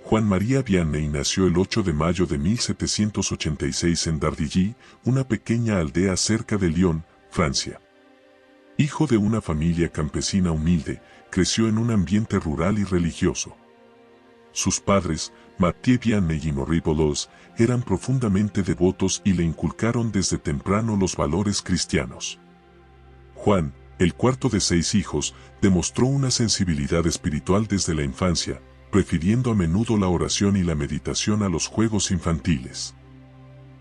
Juan María Vianney nació el 8 de mayo de 1786 en Dardilly, una pequeña aldea cerca de Lyon, Francia. Hijo de una familia campesina humilde, creció en un ambiente rural y religioso. Sus padres, Mathieu Vianney y Marie Bolos, eran profundamente devotos y le inculcaron desde temprano los valores cristianos. Juan, el cuarto de 6 hijos, demostró una sensibilidad espiritual desde la infancia, prefiriendo a menudo la oración y la meditación a los juegos infantiles.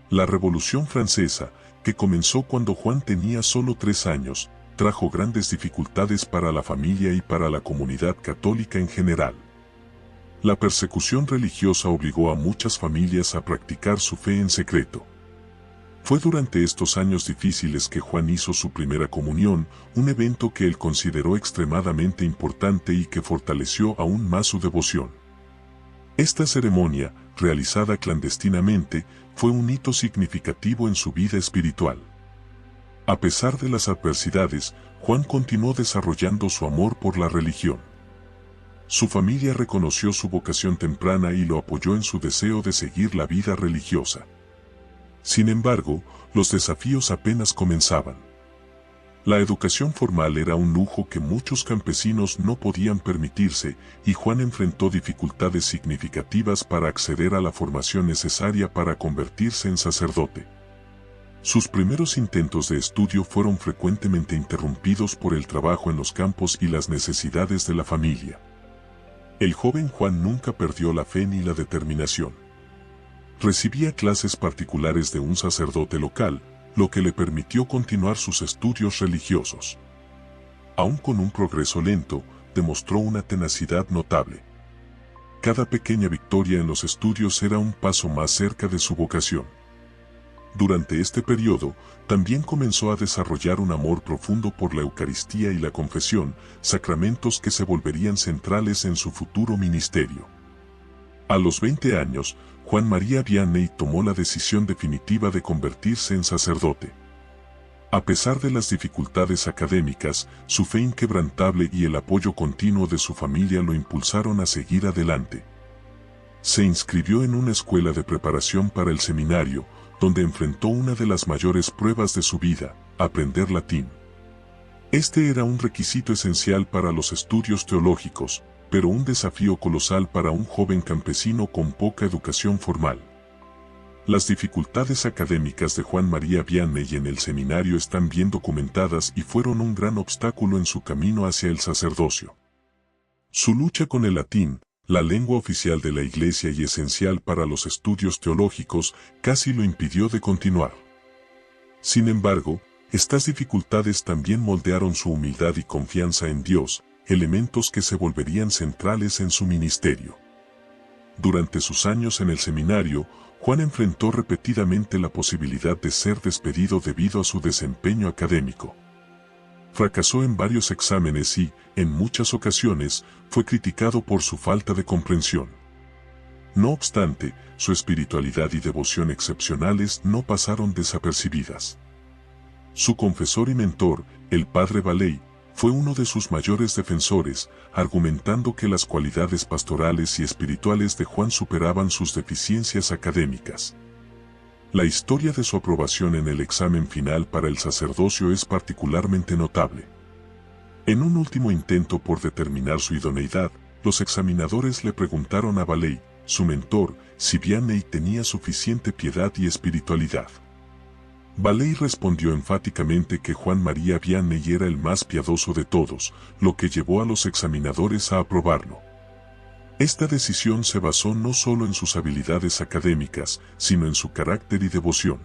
La Revolución Francesa, que comenzó cuando Juan tenía solo 3 años, trajo grandes dificultades para la familia y para la comunidad católica en general. La persecución religiosa obligó a muchas familias a practicar su fe en secreto. Fue durante estos años difíciles que Juan hizo su primera comunión, un evento que él consideró extremadamente importante y que fortaleció aún más su devoción. Esta ceremonia, realizada clandestinamente, fue un hito significativo en su vida espiritual. A pesar de las adversidades, Juan continuó desarrollando su amor por la religión. Su familia reconoció su vocación temprana y lo apoyó en su deseo de seguir la vida religiosa. Sin embargo, los desafíos apenas comenzaban. La educación formal era un lujo que muchos campesinos no podían permitirse, y Juan enfrentó dificultades significativas para acceder a la formación necesaria para convertirse en sacerdote. Sus primeros intentos de estudio fueron frecuentemente interrumpidos por el trabajo en los campos y las necesidades de la familia. El joven Juan nunca perdió la fe ni la determinación. Recibía clases particulares de un sacerdote local, lo que le permitió continuar sus estudios religiosos. Aun con un progreso lento, demostró una tenacidad notable. Cada pequeña victoria en los estudios era un paso más cerca de su vocación. Durante este periodo, también comenzó a desarrollar un amor profundo por la Eucaristía y la confesión, sacramentos que se volverían centrales en su futuro ministerio. A los 20 años, Juan María Vianney tomó la decisión definitiva de convertirse en sacerdote. A pesar de las dificultades académicas, su fe inquebrantable y el apoyo continuo de su familia lo impulsaron a seguir adelante. Se inscribió en una escuela de preparación para el seminario, donde enfrentó una de las mayores pruebas de su vida, aprender latín. Este era un requisito esencial para los estudios teológicos, pero un desafío colosal para un joven campesino con poca educación formal. Las dificultades académicas de Juan María Vianney en el seminario están bien documentadas y fueron un gran obstáculo en su camino hacia el sacerdocio. Su lucha con el latín, la lengua oficial de la Iglesia y esencial para los estudios teológicos, casi lo impidió de continuar. Sin embargo, estas dificultades también moldearon su humildad y confianza en Dios, elementos que se volverían centrales en su ministerio. Durante sus años en el seminario, Juan enfrentó repetidamente la posibilidad de ser despedido debido a su desempeño académico. Fracasó en varios exámenes y, en muchas ocasiones, fue criticado por su falta de comprensión. No obstante, su espiritualidad y devoción excepcionales no pasaron desapercibidas. Su confesor y mentor, el padre Valley, fue uno de sus mayores defensores, argumentando que las cualidades pastorales y espirituales de Juan superaban sus deficiencias académicas. La historia de su aprobación en el examen final para el sacerdocio es particularmente notable. En un último intento por determinar su idoneidad, los examinadores le preguntaron a Valley, su mentor, si Vianney tenía suficiente piedad y espiritualidad. Valley respondió enfáticamente que Juan María Vianney era el más piadoso de todos, lo que llevó a los examinadores a aprobarlo. Esta decisión se basó no solo en sus habilidades académicas, sino en su carácter y devoción.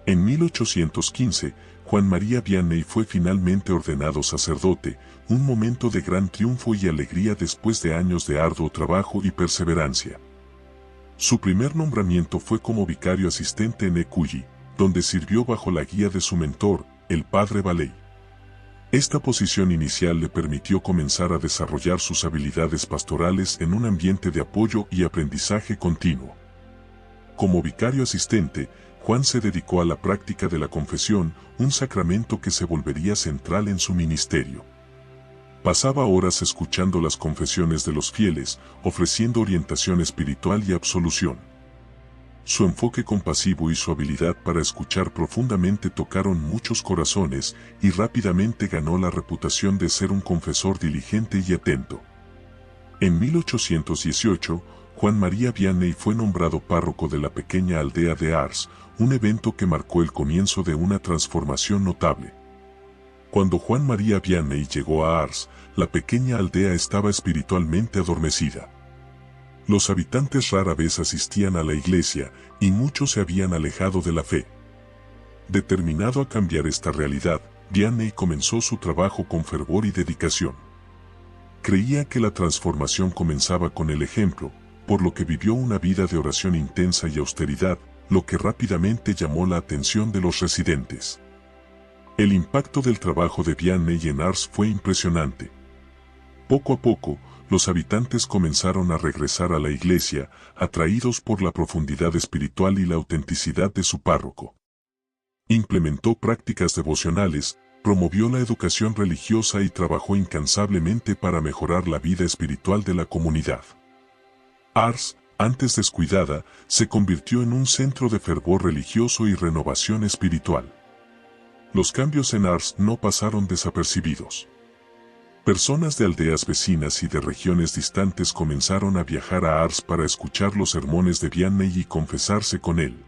En 1815, Juan María Vianney fue finalmente ordenado sacerdote, un momento de gran triunfo y alegría después de años de arduo trabajo y perseverancia. Su primer nombramiento fue como vicario asistente en Écully, donde sirvió bajo la guía de su mentor, el padre Valley. Esta posición inicial le permitió comenzar a desarrollar sus habilidades pastorales en un ambiente de apoyo y aprendizaje continuo. Como vicario asistente, Juan se dedicó a la práctica de la confesión, un sacramento que se volvería central en su ministerio. Pasaba horas escuchando las confesiones de los fieles, ofreciendo orientación espiritual y absolución. Su enfoque compasivo y su habilidad para escuchar profundamente tocaron muchos corazones y rápidamente ganó la reputación de ser un confesor diligente y atento. En 1818, Juan María Vianney fue nombrado párroco de la pequeña aldea de Ars, un evento que marcó el comienzo de una transformación notable. Cuando Juan María Vianney llegó a Ars, la pequeña aldea estaba espiritualmente adormecida. Los habitantes rara vez asistían a la iglesia y muchos se habían alejado de la fe. Determinado a cambiar esta realidad, Vianney comenzó su trabajo con fervor y dedicación. Creía que la transformación comenzaba con el ejemplo, por lo que vivió una vida de oración intensa y austeridad, lo que rápidamente llamó la atención de los residentes. El impacto del trabajo de Vianney en Ars fue impresionante. Poco a poco, los habitantes comenzaron a regresar a la iglesia, atraídos por la profundidad espiritual y la autenticidad de su párroco. Implementó prácticas devocionales, promovió la educación religiosa y trabajó incansablemente para mejorar la vida espiritual de la comunidad. Ars, antes descuidada, se convirtió en un centro de fervor religioso y renovación espiritual. Los cambios en Ars no pasaron desapercibidos. Personas de aldeas vecinas y de regiones distantes comenzaron a viajar a Ars para escuchar los sermones de Vianney y confesarse con él.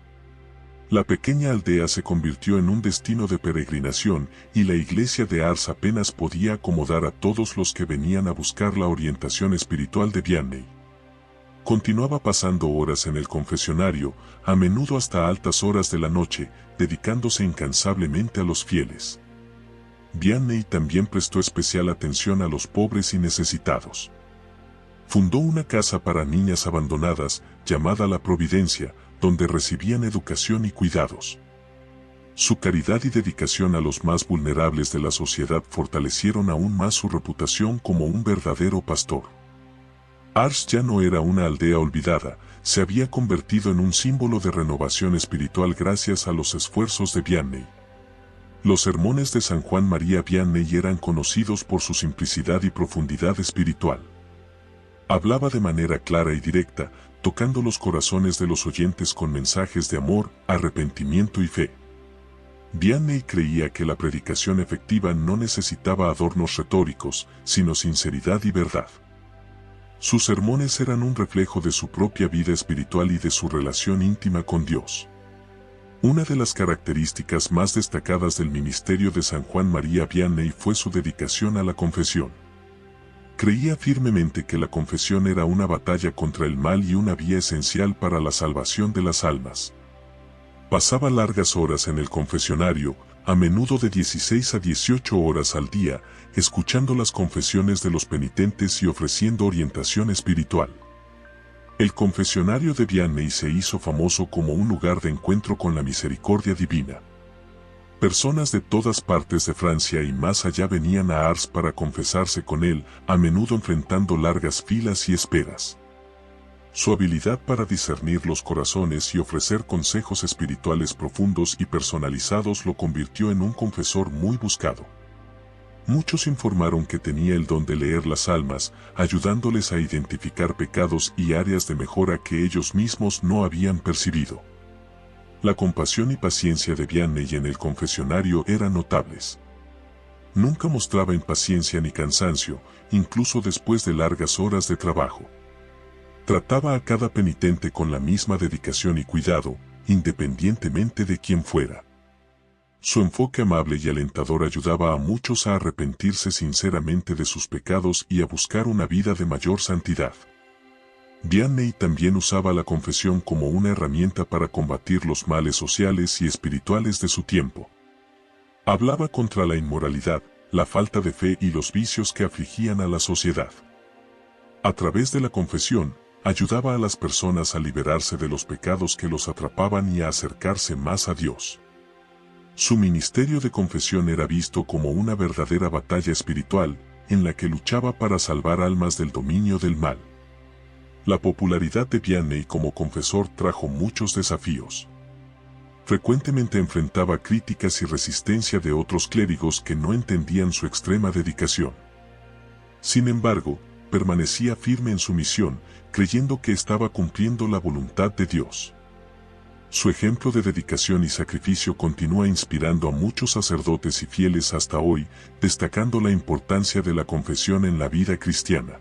La pequeña aldea se convirtió en un destino de peregrinación y la iglesia de Ars apenas podía acomodar a todos los que venían a buscar la orientación espiritual de Vianney. Continuaba pasando horas en el confesionario, a menudo hasta altas horas de la noche, dedicándose incansablemente a los fieles. Vianney también prestó especial atención a los pobres y necesitados. Fundó una casa para niñas abandonadas, llamada La Providencia, donde recibían educación y cuidados. Su caridad y dedicación a los más vulnerables de la sociedad fortalecieron aún más su reputación como un verdadero pastor. Ars ya no era una aldea olvidada, se había convertido en un símbolo de renovación espiritual gracias a los esfuerzos de Vianney. Los sermones de San Juan María Vianney eran conocidos por su simplicidad y profundidad espiritual. Hablaba de manera clara y directa, tocando los corazones de los oyentes con mensajes de amor, arrepentimiento y fe. Vianney creía que la predicación efectiva no necesitaba adornos retóricos, sino sinceridad y verdad. Sus sermones eran un reflejo de su propia vida espiritual y de su relación íntima con Dios. Una de las características más destacadas del ministerio de San Juan María Vianney fue su dedicación a la confesión. Creía firmemente que la confesión era una batalla contra el mal y una vía esencial para la salvación de las almas. Pasaba largas horas en el confesionario, a menudo de 16 a 18 horas al día, escuchando las confesiones de los penitentes y ofreciendo orientación espiritual. El confesionario de Vianney se hizo famoso como un lugar de encuentro con la misericordia divina. Personas de todas partes de Francia y más allá venían a Ars para confesarse con él, a menudo enfrentando largas filas y esperas. Su habilidad para discernir los corazones y ofrecer consejos espirituales profundos y personalizados lo convirtió en un confesor muy buscado. Muchos informaron que tenía el don de leer las almas, ayudándoles a identificar pecados y áreas de mejora que ellos mismos no habían percibido. La compasión y paciencia de Vianney en el confesionario eran notables. Nunca mostraba impaciencia ni cansancio, incluso después de largas horas de trabajo. Trataba a cada penitente con la misma dedicación y cuidado, independientemente de quién fuera. Su enfoque amable y alentador ayudaba a muchos a arrepentirse sinceramente de sus pecados y a buscar una vida de mayor santidad. Vianney también usaba la confesión como una herramienta para combatir los males sociales y espirituales de su tiempo. Hablaba contra la inmoralidad, la falta de fe y los vicios que afligían a la sociedad. A través de la confesión, ayudaba a las personas a liberarse de los pecados que los atrapaban y a acercarse más a Dios. Su ministerio de confesión era visto como una verdadera batalla espiritual, en la que luchaba para salvar almas del dominio del mal. La popularidad de Vianney como confesor trajo muchos desafíos. Frecuentemente enfrentaba críticas y resistencia de otros clérigos que no entendían su extrema dedicación. Sin embargo, permanecía firme en su misión, creyendo que estaba cumpliendo la voluntad de Dios. Su ejemplo de dedicación y sacrificio continúa inspirando a muchos sacerdotes y fieles hasta hoy, destacando la importancia de la confesión en la vida cristiana.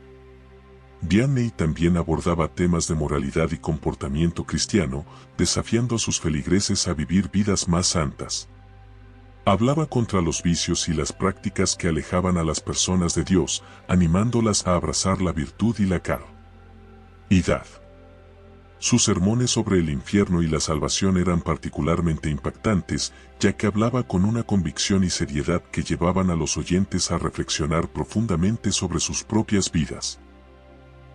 Vianney también abordaba temas de moralidad y comportamiento cristiano, desafiando a sus feligreses a vivir vidas más santas. Hablaba contra los vicios y las prácticas que alejaban a las personas de Dios, animándolas a abrazar la virtud y la caridad. Sus sermones sobre el infierno y la salvación eran particularmente impactantes, ya que hablaba con una convicción y seriedad que llevaban a los oyentes a reflexionar profundamente sobre sus propias vidas.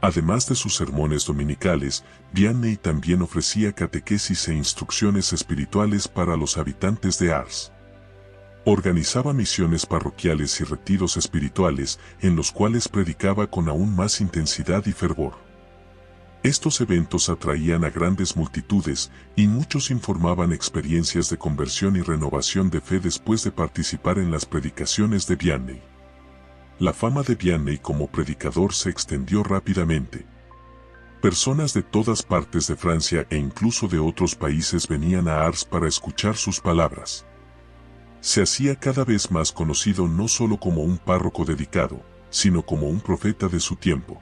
Además de sus sermones dominicales, Vianney también ofrecía catequesis e instrucciones espirituales para los habitantes de Ars. Organizaba misiones parroquiales y retiros espirituales, en los cuales predicaba con aún más intensidad y fervor. Estos eventos atraían a grandes multitudes, y muchos informaban experiencias de conversión y renovación de fe después de participar en las predicaciones de Vianney. La fama de Vianney como predicador se extendió rápidamente. Personas de todas partes de Francia e incluso de otros países venían a Ars para escuchar sus palabras. Se hacía cada vez más conocido no solo como un párroco dedicado, sino como un profeta de su tiempo.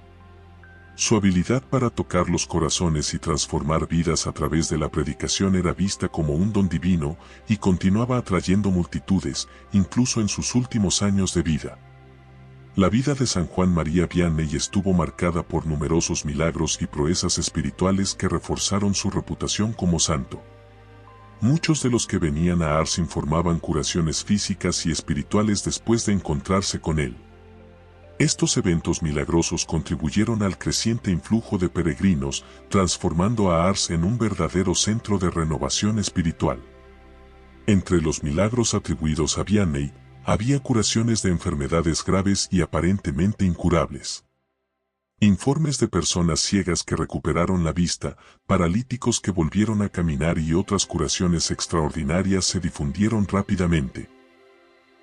Su habilidad para tocar los corazones y transformar vidas a través de la predicación era vista como un don divino y continuaba atrayendo multitudes, incluso en sus últimos años de vida. La vida de San Juan María Vianney estuvo marcada por numerosos milagros y proezas espirituales que reforzaron su reputación como santo. Muchos de los que venían a Ars informaban curaciones físicas y espirituales después de encontrarse con él. Estos eventos milagrosos contribuyeron al creciente influjo de peregrinos, transformando a Ars en un verdadero centro de renovación espiritual. Entre los milagros atribuidos a Vianney, había curaciones de enfermedades graves y aparentemente incurables. Informes de personas ciegas que recuperaron la vista, paralíticos que volvieron a caminar y otras curaciones extraordinarias se difundieron rápidamente.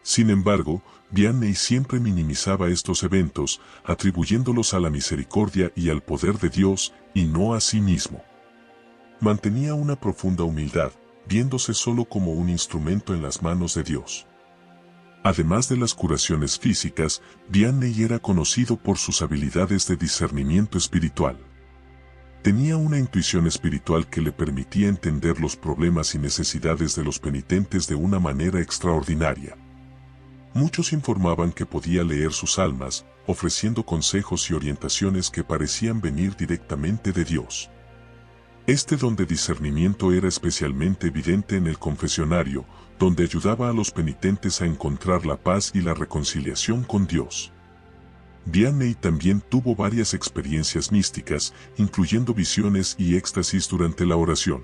Sin embargo, Vianney siempre minimizaba estos eventos, atribuyéndolos a la misericordia y al poder de Dios, y no a sí mismo. Mantenía una profunda humildad, viéndose solo como un instrumento en las manos de Dios. Además de las curaciones físicas, Vianney era conocido por sus habilidades de discernimiento espiritual. Tenía una intuición espiritual que le permitía entender los problemas y necesidades de los penitentes de una manera extraordinaria. Muchos informaban que podía leer sus almas, ofreciendo consejos y orientaciones que parecían venir directamente de Dios. Este don de discernimiento era especialmente evidente en el confesionario, donde ayudaba a los penitentes a encontrar la paz y la reconciliación con Dios. Vianney también tuvo varias experiencias místicas, incluyendo visiones y éxtasis durante la oración.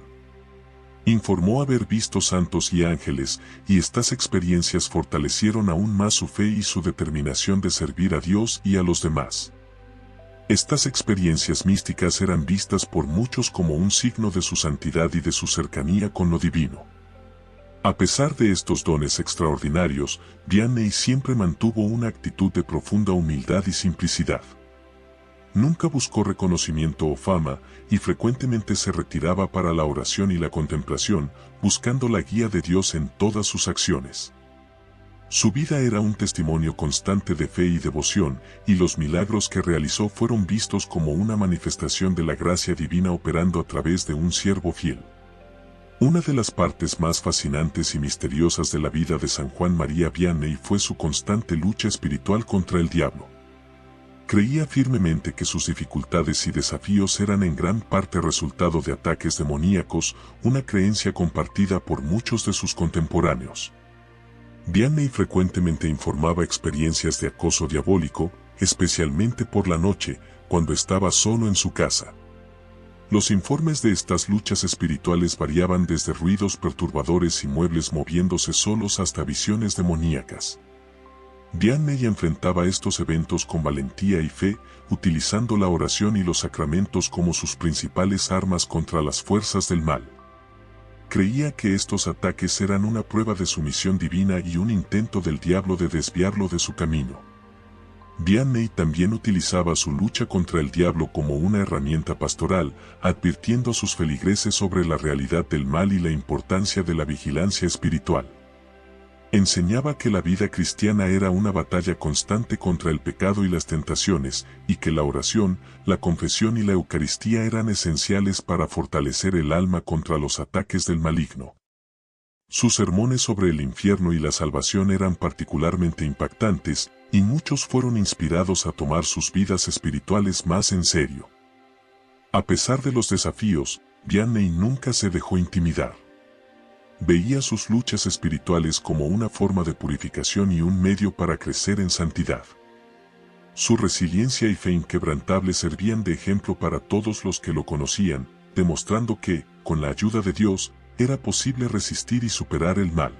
Informó haber visto santos y ángeles, y estas experiencias fortalecieron aún más su fe y su determinación de servir a Dios y a los demás. Estas experiencias místicas eran vistas por muchos como un signo de su santidad y de su cercanía con lo divino. A pesar de estos dones extraordinarios, Vianney siempre mantuvo una actitud de profunda humildad y simplicidad. Nunca buscó reconocimiento o fama, y frecuentemente se retiraba para la oración y la contemplación, buscando la guía de Dios en todas sus acciones. Su vida era un testimonio constante de fe y devoción, y los milagros que realizó fueron vistos como una manifestación de la gracia divina operando a través de un siervo fiel. Una de las partes más fascinantes y misteriosas de la vida de San Juan María Vianney fue su constante lucha espiritual contra el diablo. Creía firmemente que sus dificultades y desafíos eran en gran parte resultado de ataques demoníacos, una creencia compartida por muchos de sus contemporáneos. Vianney frecuentemente informaba experiencias de acoso diabólico, especialmente por la noche, cuando estaba solo en su casa. Los informes de estas luchas espirituales variaban desde ruidos perturbadores y muebles moviéndose solos hasta visiones demoníacas. Vianney enfrentaba estos eventos con valentía y fe, utilizando la oración y los sacramentos como sus principales armas contra las fuerzas del mal. Creía que estos ataques eran una prueba de su misión divina y un intento del diablo de desviarlo de su camino. Vianney también utilizaba su lucha contra el diablo como una herramienta pastoral, advirtiendo a sus feligreses sobre la realidad del mal y la importancia de la vigilancia espiritual. Enseñaba que la vida cristiana era una batalla constante contra el pecado y las tentaciones, y que la oración, la confesión y la Eucaristía eran esenciales para fortalecer el alma contra los ataques del maligno. Sus sermones sobre el infierno y la salvación eran particularmente impactantes, y muchos fueron inspirados a tomar sus vidas espirituales más en serio. A pesar de los desafíos, Vianney nunca se dejó intimidar. Veía sus luchas espirituales como una forma de purificación y un medio para crecer en santidad. Su resiliencia y fe inquebrantable servían de ejemplo para todos los que lo conocían, demostrando que, con la ayuda de Dios, era posible resistir y superar el mal.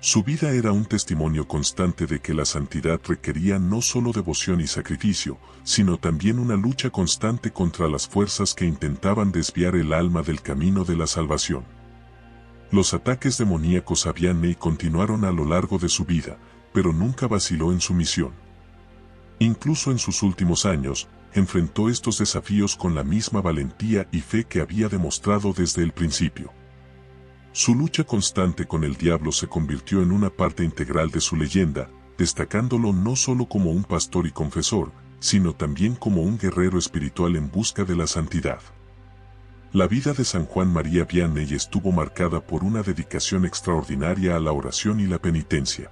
Su vida era un testimonio constante de que la santidad requería no solo devoción y sacrificio, sino también una lucha constante contra las fuerzas que intentaban desviar el alma del camino de la salvación. Los ataques demoníacos a Vianney continuaron a lo largo de su vida, pero nunca vaciló en su misión. Incluso en sus últimos años, enfrentó estos desafíos con la misma valentía y fe que había demostrado desde el principio. Su lucha constante con el diablo se convirtió en una parte integral de su leyenda, destacándolo no solo como un pastor y confesor, sino también como un guerrero espiritual en busca de la santidad. La vida de San Juan María Vianney estuvo marcada por una dedicación extraordinaria a la oración y la penitencia.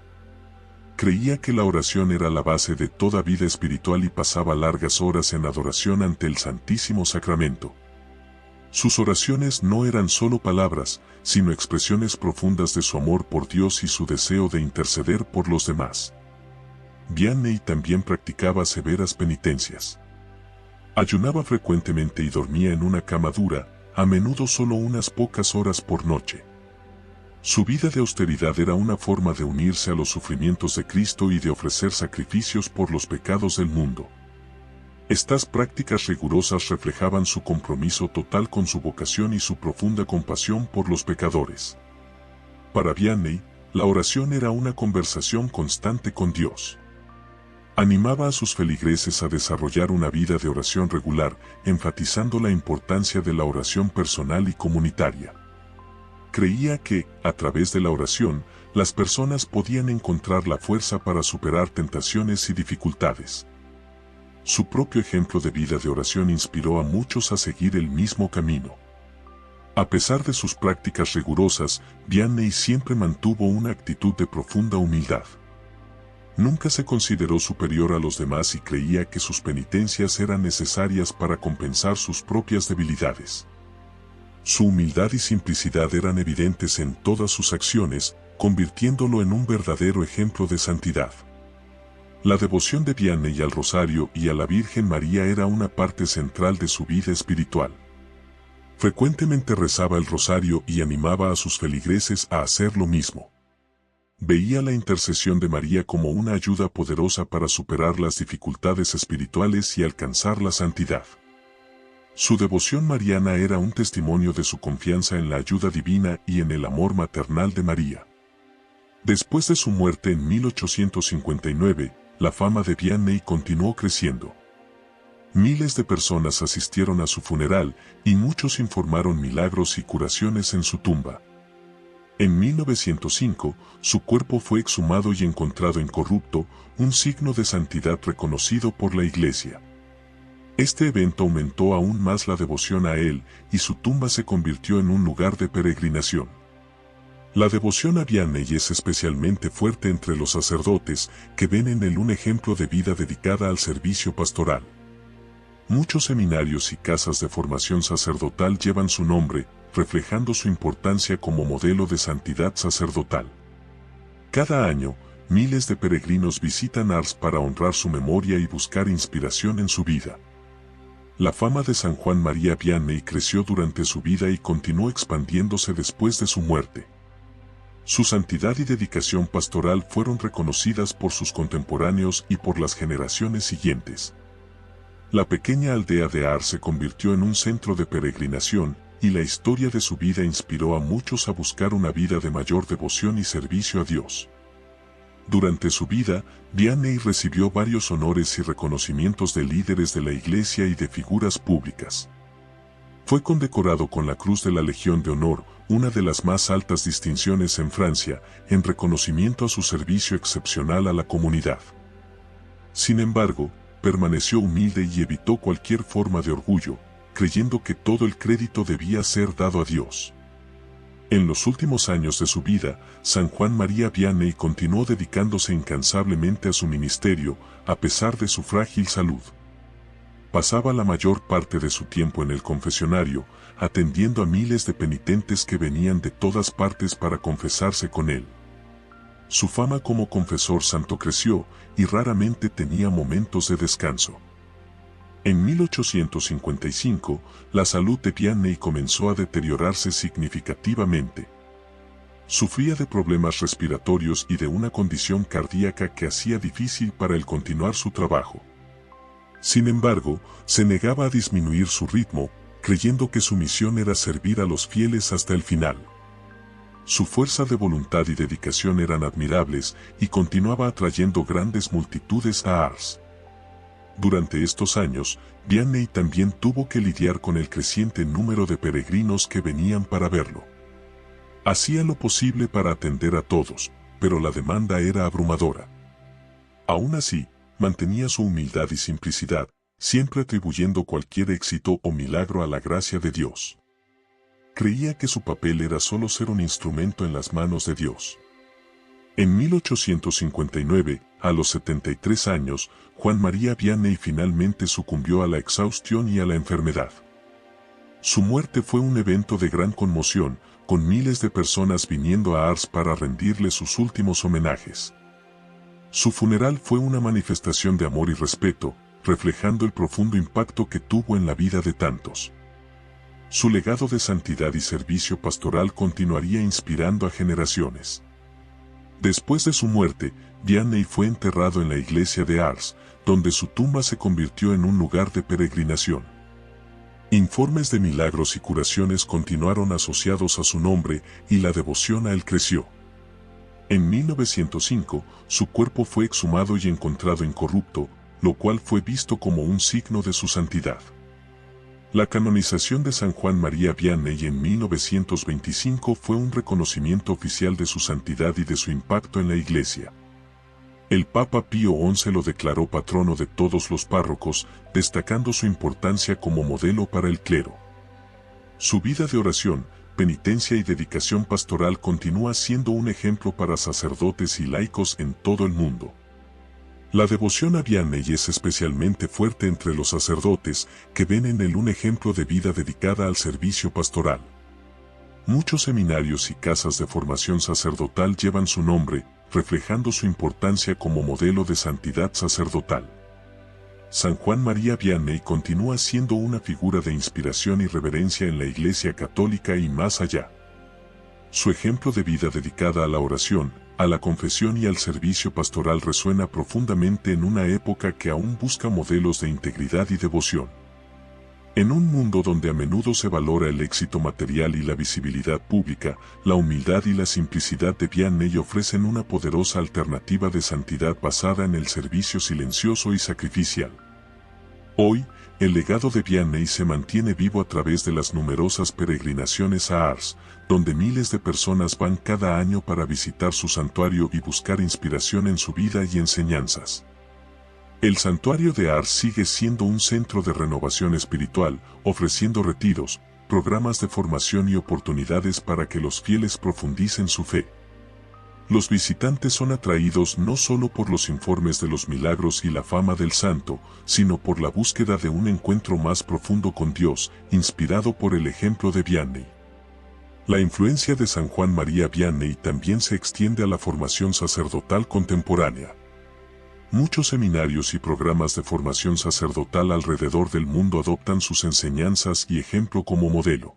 Creía que la oración era la base de toda vida espiritual y pasaba largas horas en adoración ante el Santísimo Sacramento. Sus oraciones no eran solo palabras, sino expresiones profundas de su amor por Dios y su deseo de interceder por los demás. Vianney también practicaba severas penitencias. Ayunaba frecuentemente y dormía en una cama dura, a menudo solo unas pocas horas por noche. Su vida de austeridad era una forma de unirse a los sufrimientos de Cristo y de ofrecer sacrificios por los pecados del mundo. Estas prácticas rigurosas reflejaban su compromiso total con su vocación y su profunda compasión por los pecadores. Para Vianney, la oración era una conversación constante con Dios. Animaba a sus feligreses a desarrollar una vida de oración regular, enfatizando la importancia de la oración personal y comunitaria. Creía que, a través de la oración, las personas podían encontrar la fuerza para superar tentaciones y dificultades. Su propio ejemplo de vida de oración inspiró a muchos a seguir el mismo camino. A pesar de sus prácticas rigurosas, Vianney siempre mantuvo una actitud de profunda humildad. Nunca se consideró superior a los demás y creía que sus penitencias eran necesarias para compensar sus propias debilidades. Su humildad y simplicidad eran evidentes en todas sus acciones, convirtiéndolo en un verdadero ejemplo de santidad. La devoción de Vianney al Rosario y a la Virgen María era una parte central de su vida espiritual. Frecuentemente rezaba el Rosario y animaba a sus feligreses a hacer lo mismo. Veía la intercesión de María como una ayuda poderosa para superar las dificultades espirituales y alcanzar la santidad. Su devoción mariana era un testimonio de su confianza en la ayuda divina y en el amor maternal de María. Después de su muerte en 1859, la fama de Vianney continuó creciendo. Miles de personas asistieron a su funeral y muchos informaron milagros y curaciones en su tumba. En 1905, su cuerpo fue exhumado y encontrado incorrupto, un signo de santidad reconocido por la Iglesia. Este evento aumentó aún más la devoción a él y su tumba se convirtió en un lugar de peregrinación. La devoción a Vianney es especialmente fuerte entre los sacerdotes, que ven en él un ejemplo de vida dedicada al servicio pastoral. Muchos seminarios y casas de formación sacerdotal llevan su nombre, reflejando su importancia como modelo de santidad sacerdotal. Cada año, miles de peregrinos visitan Ars para honrar su memoria y buscar inspiración en su vida. La fama de San Juan María Vianney creció durante su vida y continuó expandiéndose después de su muerte. Su santidad y dedicación pastoral fueron reconocidas por sus contemporáneos y por las generaciones siguientes. La pequeña aldea de Ars se convirtió en un centro de peregrinación, y la historia de su vida inspiró a muchos a buscar una vida de mayor devoción y servicio a Dios. Durante su vida, Vianney recibió varios honores y reconocimientos de líderes de la Iglesia y de figuras públicas. Fue condecorado con la Cruz de la Legión de Honor, una de las más altas distinciones en Francia, en reconocimiento a su servicio excepcional a la comunidad. Sin embargo, permaneció humilde y evitó cualquier forma de orgullo, creyendo que todo el crédito debía ser dado a Dios. En los últimos años de su vida, San Juan María Vianney continuó dedicándose incansablemente a su ministerio, a pesar de su frágil salud. Pasaba la mayor parte de su tiempo en el confesionario, atendiendo a miles de penitentes que venían de todas partes para confesarse con él. Su fama como confesor santo creció, y raramente tenía momentos de descanso. En 1855, la salud de Vianney comenzó a deteriorarse significativamente. Sufría de problemas respiratorios y de una condición cardíaca que hacía difícil para él continuar su trabajo. Sin embargo, se negaba a disminuir su ritmo, creyendo que su misión era servir a los fieles hasta el final. Su fuerza de voluntad y dedicación eran admirables y continuaba atrayendo grandes multitudes a Ars. Durante estos años, Vianney también tuvo que lidiar con el creciente número de peregrinos que venían para verlo. Hacía lo posible para atender a todos, pero la demanda era abrumadora. Aún así, mantenía su humildad y simplicidad, siempre atribuyendo cualquier éxito o milagro a la gracia de Dios. Creía que su papel era solo ser un instrumento en las manos de Dios. En 1859, a los 73 años, Juan María Vianney finalmente sucumbió a la exhaustión y a la enfermedad. Su muerte fue un evento de gran conmoción, con miles de personas viniendo a Ars para rendirle sus últimos homenajes. Su funeral fue una manifestación de amor y respeto, reflejando el profundo impacto que tuvo en la vida de tantos. Su legado de santidad y servicio pastoral continuaría inspirando a generaciones. Después de su muerte, Vianney fue enterrado en la iglesia de Ars, donde su tumba se convirtió en un lugar de peregrinación. Informes de milagros y curaciones continuaron asociados a su nombre y la devoción a él creció. En 1905, su cuerpo fue exhumado y encontrado incorrupto, lo cual fue visto como un signo de su santidad. La canonización de San Juan María Vianney en 1925 fue un reconocimiento oficial de su santidad y de su impacto en la Iglesia. El Papa Pío XI lo declaró patrono de todos los párrocos, destacando su importancia como modelo para el clero. Su vida de oración, penitencia y dedicación pastoral continúa siendo un ejemplo para sacerdotes y laicos en todo el mundo. La devoción a Vianney es especialmente fuerte entre los sacerdotes, que ven en él un ejemplo de vida dedicada al servicio pastoral. Muchos seminarios y casas de formación sacerdotal llevan su nombre, reflejando su importancia como modelo de santidad sacerdotal. San Juan María Vianney continúa siendo una figura de inspiración y reverencia en la Iglesia Católica y más allá. Su ejemplo de vida dedicada a la oración, a la confesión y al servicio pastoral resuena profundamente en una época que aún busca modelos de integridad y devoción. En un mundo donde a menudo se valora el éxito material y la visibilidad pública, la humildad y la simplicidad de Vianney ofrecen una poderosa alternativa de santidad basada en el servicio silencioso y sacrificial. Hoy, el legado de Vianney se mantiene vivo a través de las numerosas peregrinaciones a Ars, donde miles de personas van cada año para visitar su santuario y buscar inspiración en su vida y enseñanzas. El santuario de Ars sigue siendo un centro de renovación espiritual, ofreciendo retiros, programas de formación y oportunidades para que los fieles profundicen su fe. Los visitantes son atraídos no solo por los informes de los milagros y la fama del santo, sino por la búsqueda de un encuentro más profundo con Dios, inspirado por el ejemplo de Vianney. La influencia de San Juan María Vianney también se extiende a la formación sacerdotal contemporánea. Muchos seminarios y programas de formación sacerdotal alrededor del mundo adoptan sus enseñanzas y ejemplo como modelo.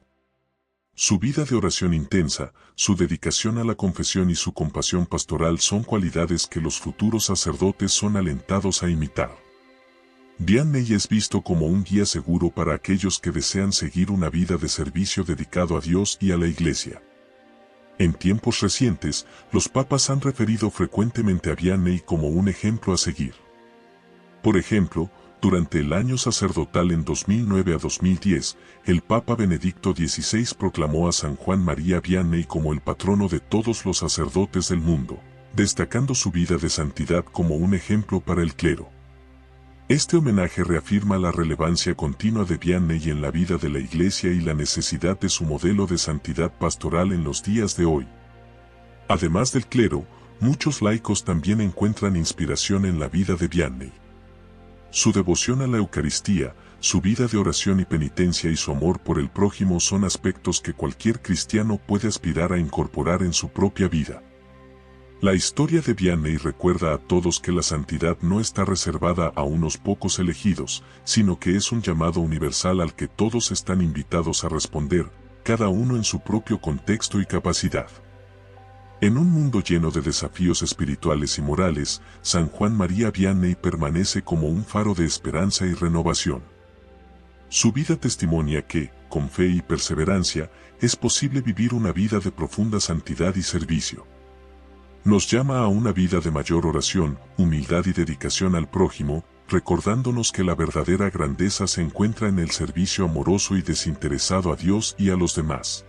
Su vida de oración intensa, su dedicación a la confesión y su compasión pastoral son cualidades que los futuros sacerdotes son alentados a imitar. Vianney es visto como un guía seguro para aquellos que desean seguir una vida de servicio dedicado a Dios y a la Iglesia. En tiempos recientes, los papas han referido frecuentemente a Vianney como un ejemplo a seguir. Por ejemplo, durante el año sacerdotal en 2009 a 2010, el Papa Benedicto XVI proclamó a San Juan María Vianney como el patrono de todos los sacerdotes del mundo, destacando su vida de santidad como un ejemplo para el clero. Este homenaje reafirma la relevancia continua de Vianney en la vida de la Iglesia y la necesidad de su modelo de santidad pastoral en los días de hoy. Además del clero, muchos laicos también encuentran inspiración en la vida de Vianney. Su devoción a la Eucaristía, su vida de oración y penitencia y su amor por el prójimo son aspectos que cualquier cristiano puede aspirar a incorporar en su propia vida. La historia de Vianney recuerda a todos que la santidad no está reservada a unos pocos elegidos, sino que es un llamado universal al que todos están invitados a responder, cada uno en su propio contexto y capacidad. En un mundo lleno de desafíos espirituales y morales, San Juan María Vianney permanece como un faro de esperanza y renovación. Su vida testimonia que, con fe y perseverancia, es posible vivir una vida de profunda santidad y servicio. Nos llama a una vida de mayor oración, humildad y dedicación al prójimo, recordándonos que la verdadera grandeza se encuentra en el servicio amoroso y desinteresado a Dios y a los demás.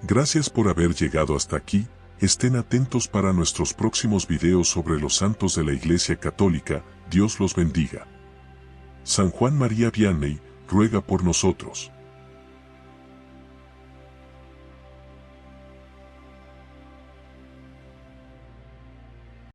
Gracias por haber llegado hasta aquí. Estén atentos para nuestros próximos videos sobre los santos de la Iglesia Católica. Dios los bendiga. San Juan María Vianney, ruega por nosotros.